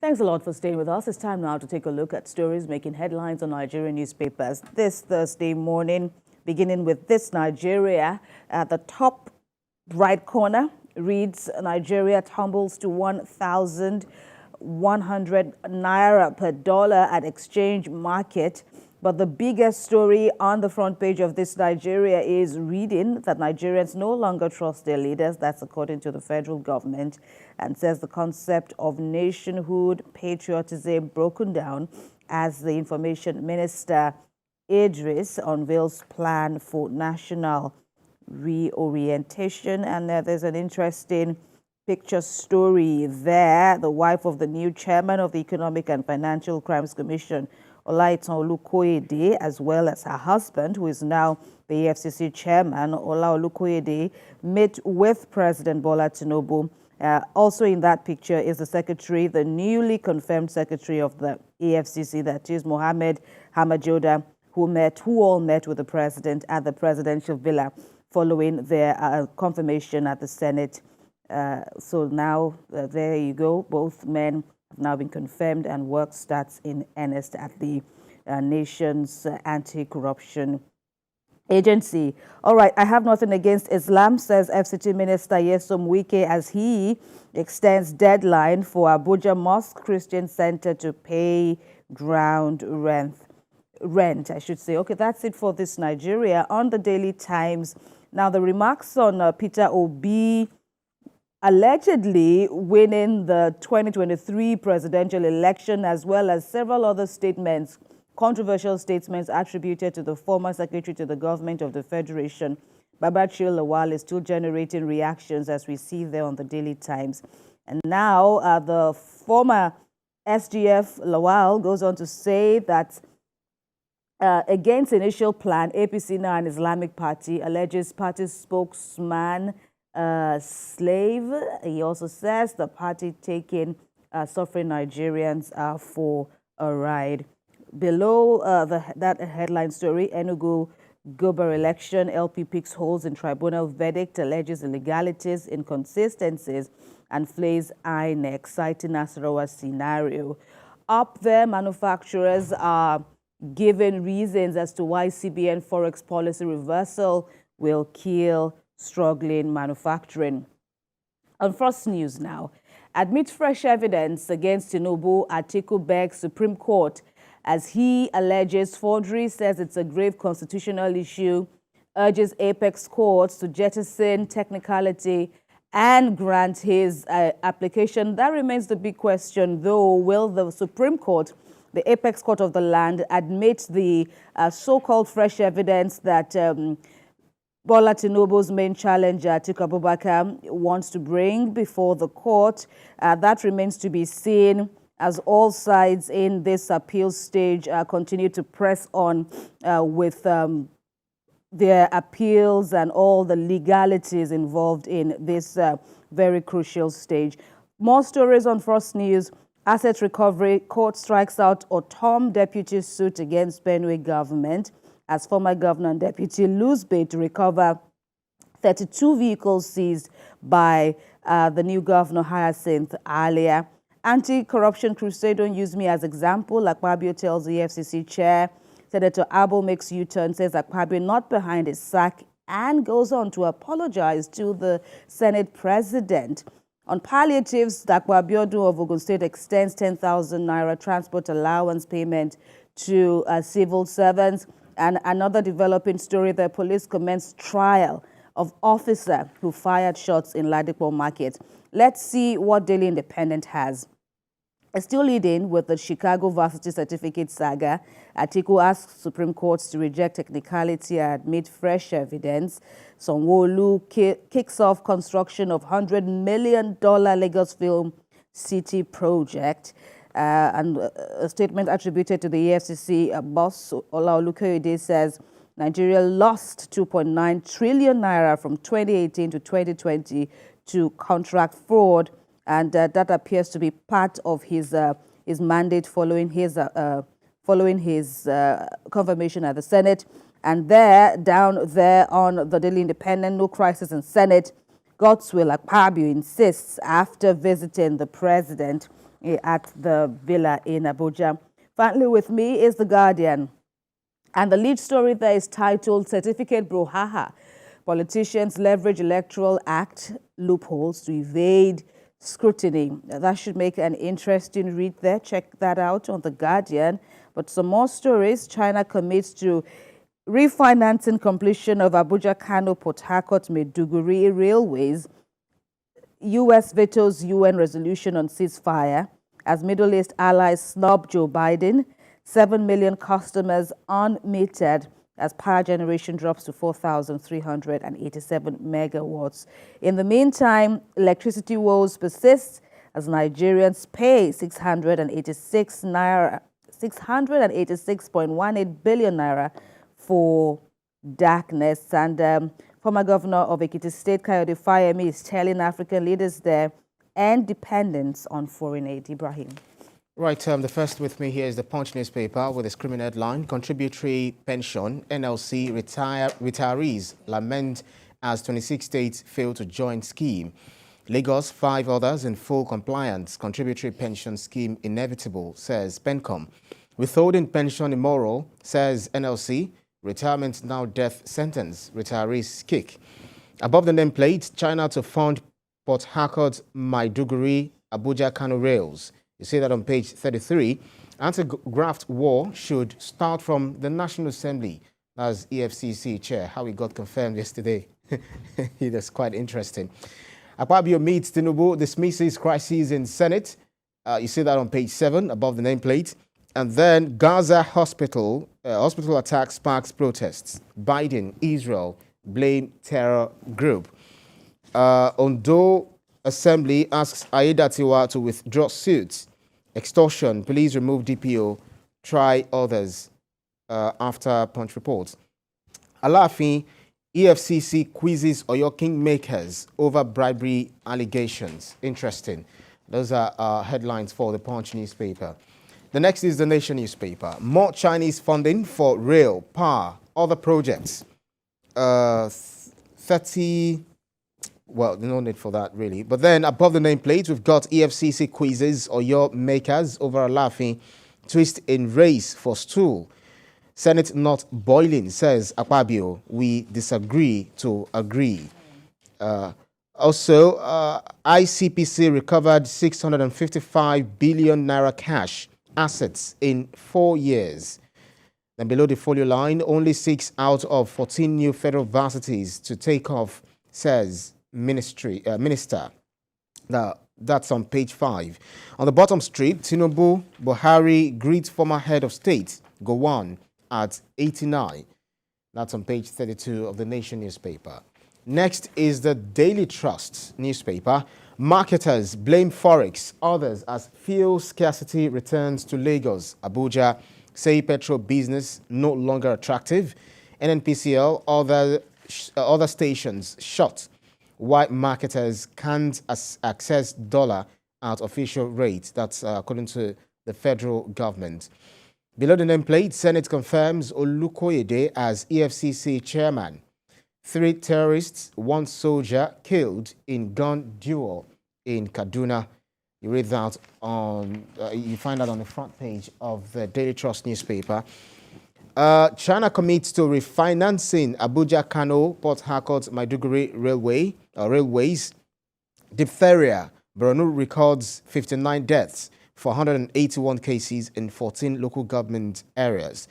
Thanks a lot for staying with us. It's time now to take a look at stories making headlines on Nigerian newspapers this Thursday morning, beginning with this Nigeria. At the top right corner reads, Nigeria tumbles to 1,100 naira per dollar at exchange market. But the biggest story on the front page of this Nigeria is reading that Nigerians no longer trust their leaders. That's according to the federal government, and says the concept of nationhood, patriotism broken down as the information minister Idris unveils plan for national reorientation. And there's an interesting picture story there. The wife of the new chairman of the Economic and Financial Crimes Commission, Olaitan Olukoyede, as well as her husband, who is now the EFCC chairman, Ola Olukoyede, met with President Bola Tinubu. Also in that picture is the secretary, the newly confirmed secretary of the EFCC, that is Mohammed Hamajoda, who all met with the president at the presidential villa following their confirmation at the Senate. So now there you go. Both men have now been confirmed, and work starts in earnest at the nation's anti-corruption agency. All right, I have nothing against Islam, says FCT Minister Nyesom Wike, as he extends deadline for Abuja Mosque Christian Center to pay ground rent, I should say. Okay, that's it for this Nigeria. On the Daily Times, now the remarks on Peter Obi allegedly winning the 2023 presidential election, as well as several other statements, controversial statements attributed to the former secretary to the government of the Federation, Babachir Lawal, is still generating reactions, as we see there on the Daily Times. And now the former SGF Lawal goes on to say that against initial plan, APC, now an Islamic party, alleges party spokesman slave. He also says the party taking suffering Nigerians for a ride. Below that headline story, Enugu Gober election, LP picks holes in tribunal verdict, alleges illegalities, inconsistencies, and flays INEC, citing Nasarawa scenario. Up there, manufacturers are given reasons as to why CBN forex policy reversal will kill struggling manufacturing. On First News now, amid fresh evidence against Tinubu, Atiku begs Supreme Court as he alleges forgery, says it's a grave constitutional issue, urges apex courts to jettison technicality and grant his application. That remains the big question, though. Will the Supreme Court, the apex court of the land, admit the so-called fresh evidence that Bola Tinubu's main challenger, Atiku Abubakar, wants to bring before the court? That remains to be seen, as all sides in this appeal stage continue to press on with their appeals and all the legalities involved in this very crucial stage. More stories on First News. Asset recovery, court strikes out Otom deputy suit against Benue government, as former governor and deputy lose bid to recover 32 vehicles seized by the new governor, Hyacinth Alia. Anti-corruption crusade, don't use me as example, Akpabio tells the EFCC chair. Senator Abo makes U-turn, says Akpabio not behind his sack, and goes on to apologize to the Senate president. On palliatives, Dakwa Abiodun of Ogun State extends 10,000 naira transport allowance payment to civil servants. And another developing story, the police commenced trial of officer who fired shots in Ladipo Market. Let's see what Daily Independent has. Still leading with the Chicago Varsity Certificate saga, Atiku asks Supreme Court to reject technicality and admit fresh evidence. Sanwo-Olu kicks off construction of $100 million Lagos Film City project. And a statement attributed to the EFCC boss, Ola Olukoyede, says Nigeria lost 2.9 trillion naira from 2018 to 2020 to contract fraud. And that appears to be part of his mandate following his confirmation at the Senate. And down there on the Daily Independent, no crisis in Senate. Godswill Akpabio insists after visiting the president at the villa in Abuja. Finally, with me is The Guardian. And the lead story there is titled Certificate Brouhaha. Politicians leverage Electoral Act loopholes to evade scrutiny. That should make an interesting read there. Check that out on The Guardian. But some more stories. China commits to refinancing completion of Abuja, Kano, Port Harcourt, Maiduguri railways. U.S. vetoes UN resolution on ceasefire as Middle East allies snub Joe Biden. 7 million customers unmetered as power generation drops to 4,387 megawatts. In the meantime, electricity woes persist as Nigerians pay 686.18 billion naira for darkness. And former governor of Ekiti State, Kayode Fayemi, is telling African leaders there end dependence on foreign aid. Ibrahim. Right, the first with me here is the Punch newspaper with a screaming headline, Contributory Pension, NLC retirees lament as 26 states fail to join scheme. Lagos, 5 others in full compliance. Contributory pension scheme inevitable, says PENCOM. Withholding pension immoral, says NLC. Retirement now death sentence, retirees kick. Above the nameplate, China to fund Port Harcourt, Maiduguri, Abuja, Kano rails. You see that on page 33. Anti-graft war should start from the National Assembly, as EFCC chair, how it got confirmed yesterday. That's quite interesting. Akpabio meets Tinubu, dismisses crises in Senate. You see that on page 7, above the nameplate. And then Gaza hospital attack sparks protests. Biden, Israel, blame terror group. Ondo Assembly asks Aiyedatiwa to withdraw suits. Extortion, police remove DPO, try others after Punch reports. Alaafin, EFCC quizzes Oyo kingmakers over bribery allegations. Interesting. Those are headlines for the Punch newspaper. The next is the Nation newspaper. More Chinese funding for rail, power, other projects. 30... Well, no need for that, really. But then above the nameplate, we've got EFCC quizzes or your makers over Alaafin. Twist in race for stool. Senate not boiling, says Akpabio. We disagree to agree. Also, ICPC recovered 655 billion naira cash assets in 4 years. Then below the folio line, only 6 out of 14 new federal varsities to take off, says Minister. Now, that's on page 5. On the bottom strip, Tinubu Buhari greets former head of state, Gowon, at 89. That's on page 32 of the Nation newspaper. Next is the Daily Trust newspaper. Marketers blame Forex, others as fuel scarcity returns to Lagos. Abuja say petrol business no longer attractive. NNPCL, other stations shut. Why marketers can't access dollar at official rates. That's according to the federal government. Below the nameplate, Senate confirms Olukoyede as EFCC chairman. 3 terrorists, 1 soldier killed in gun duel in Kaduna. You read that on, you find that on the front page of the Daily Trust newspaper. China commits to refinancing Abuja, Kano, Port Harcourt, Maiduguri railways. Diphtheria, Borno records 59 deaths for 181 cases in 14 local government areas.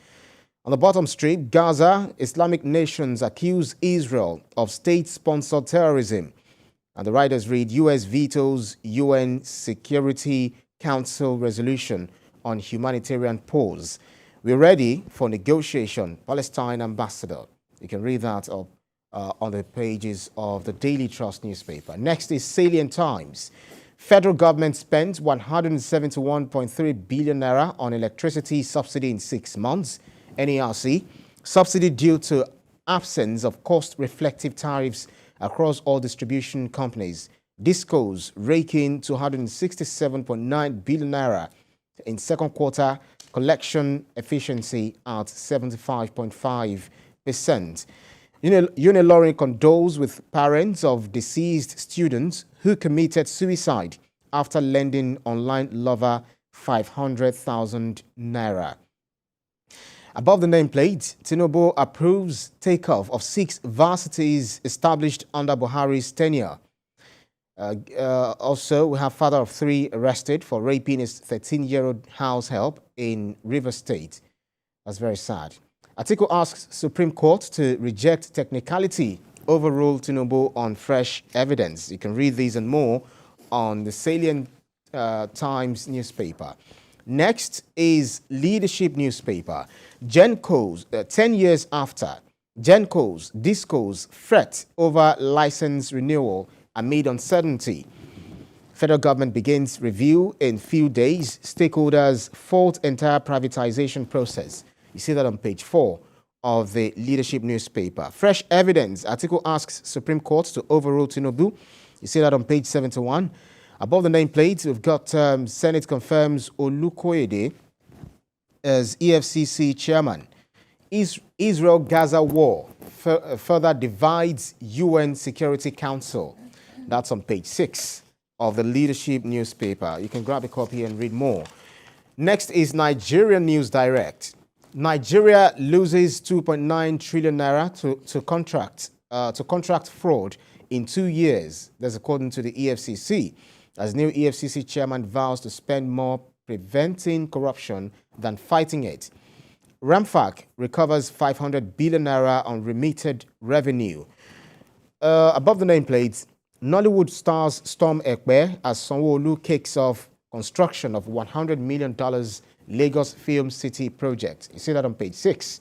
On the bottom strip, Gaza, Islamic nations accuse Israel of state-sponsored terrorism. And the writers read, U.S. vetoes UN Security Council resolution on humanitarian pause. We're ready for negotiation, Palestine ambassador. You can read that on the pages of the Daily Trust newspaper. Next is Salient Times. Federal government spent 171.3 billion naira on electricity subsidy in 6 months. NERC, subsidy due to absence of cost-reflective tariffs across all distribution companies. Discos raking 267.9 billion naira in second quarter, collection efficiency at 75.5%. Unilorin condoles with parents of deceased students who committed suicide after lending online lover 500,000 naira. Above the nameplate, Tinubu approves takeoff of 6 varsities established under Buhari's tenure. Also, we have father of 3 arrested for raping his 13-year-old house help in Rivers State. That's very sad. Atiku asks Supreme Court to reject technicality, overrule Tinubu on fresh evidence. You can read these and more on the Samaila Times newspaper. Next is Leadership newspaper. Gencos, 10 years after, Gencos, Discos fret over license renewal amid uncertainty. Federal government begins review in few days. Stakeholders fault entire privatization process. You see that on page 4 of the Leadership newspaper. Fresh evidence. Atiku asks Supreme Court to overrule Tinubu. You see that on page 71. Above the nameplate, we've got Senate confirms Olukoyede as EFCC chairman. Israel-Gaza war further divides UN Security Council. That's on page 6 of the Leadership newspaper. You can grab a copy and read more. Next is Nigerian News Direct. Nigeria loses 2.9 trillion naira to contract fraud in 2 years. That's according to the EFCC. As new EFCC chairman vows to spend more preventing corruption than fighting it. Ramfac recovers 500 billion naira on remitted revenue. Above the nameplate, Nollywood stars Storm Ekpe as Sanwo-Olu kicks off construction of $100 million Lagos Film City project. You see that on page 6.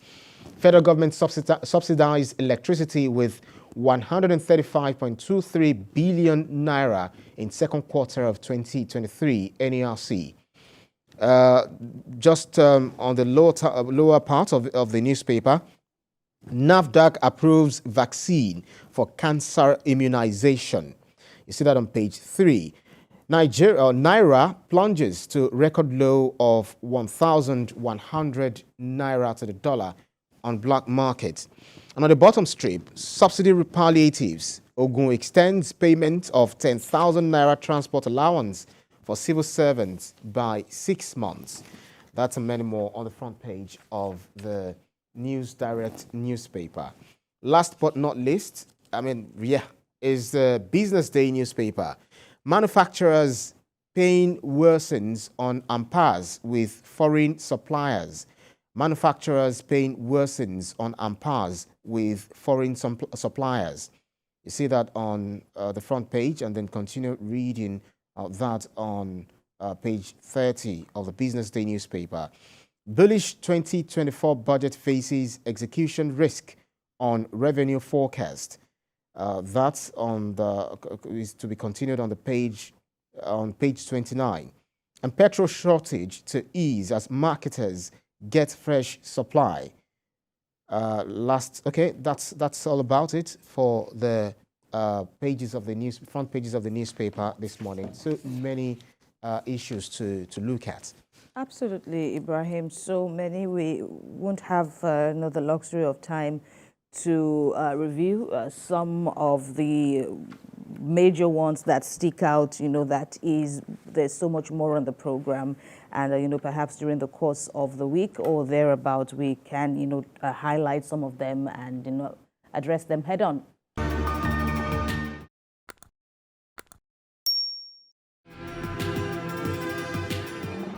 Federal government subsidized electricity with 135.23 billion naira in second quarter of 2023 NERC. Just on the lower part of the newspaper, NAFDAC approves vaccine for cancer immunization. You see that on page 3. Naira plunges to record low of 1,100 naira to the dollar on black market. And on the bottom strip, subsidy palliatives. Ogun extends payment of 10,000 naira transport allowance for civil servants by 6 months. That's and many more on the front page of the News Direct newspaper. Last but not least, is the Business Day newspaper. Manufacturers pain worsens on ampars with foreign suppliers. Manufacturers pain worsens on ampars with foreign suppliers. You see that on the front page, and then continue reading that on page 30 of the Business Day newspaper. Bullish 2024 budget faces execution risk on revenue forecast. That's on is to be continued on page 29. And petrol shortage to ease as marketers get fresh supply. That's all about it for the pages of the front pages of the newspaper this morning. So many issues to look at. Absolutely, Ibrahim. So many. We won't have the luxury of time to review some of the major ones that stick out. There's so much more on the program, and perhaps during the course of the week or thereabout, we can highlight some of them and address them head on.